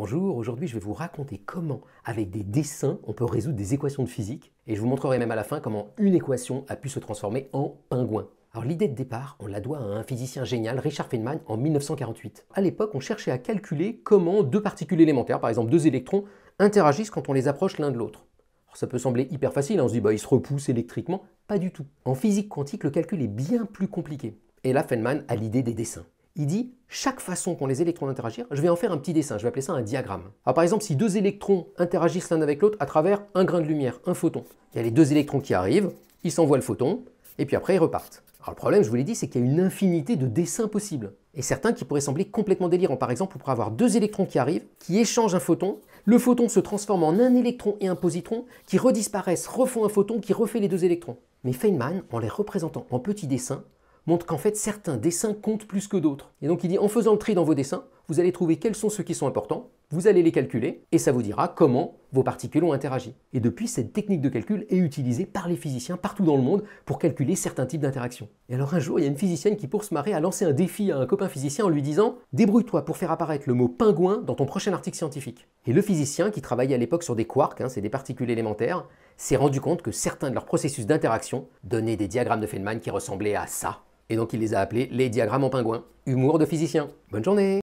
Bonjour, aujourd'hui je vais vous raconter comment, avec des dessins, on peut résoudre des équations de physique, et je vous montrerai même à la fin comment une équation a pu se transformer en pingouin. Alors l'idée de départ, on la doit à un physicien génial, Richard Feynman, en 1948. À l'époque, on cherchait à calculer comment deux particules élémentaires, par exemple deux électrons, interagissent quand on les approche l'un de l'autre. Ça peut sembler hyper facile, on se dit ils se repoussent électriquement, pas du tout. En physique quantique, le calcul est bien plus compliqué. Et là, Feynman a l'idée des dessins. Il dit, chaque façon qu'ont les électrons d'interagir, je vais en faire un petit dessin, je vais appeler ça un diagramme. Alors par exemple, si deux électrons interagissent l'un avec l'autre à travers un grain de lumière, un photon, il y a les deux électrons qui arrivent, ils s'envoient le photon, et puis après ils repartent. Alors le problème, je vous l'ai dit, c'est qu'il y a une infinité de dessins possibles. Et certains qui pourraient sembler complètement délirants. Par exemple, on pourrait avoir deux électrons qui arrivent, qui échangent un photon, le photon se transforme en un électron et un positron, qui redisparaissent, refont un photon qui refait les deux électrons. Mais Feynman, en les représentant en petits dessins, montre qu'en fait certains dessins comptent plus que d'autres. Et donc il dit, en faisant le tri dans vos dessins, vous allez trouver quels sont ceux qui sont importants, vous allez les calculer, et ça vous dira comment vos particules ont interagi. Et depuis, cette technique de calcul est utilisée par les physiciens partout dans le monde pour calculer certains types d'interactions. Et alors un jour, il y a une physicienne qui, pour se marrer, a lancé un défi à un copain physicien en lui disant « Débrouille-toi pour faire apparaître le mot pingouin dans ton prochain article scientifique ». Et le physicien, qui travaillait à l'époque sur des quarks, c'est des particules élémentaires, s'est rendu compte que certains de leurs processus d'interaction donnaient des diagrammes de Feynman qui ressemblaient à ça. Et donc il les a appelés les diagrammes en pingouin. Humour de physicien. Bonne journée!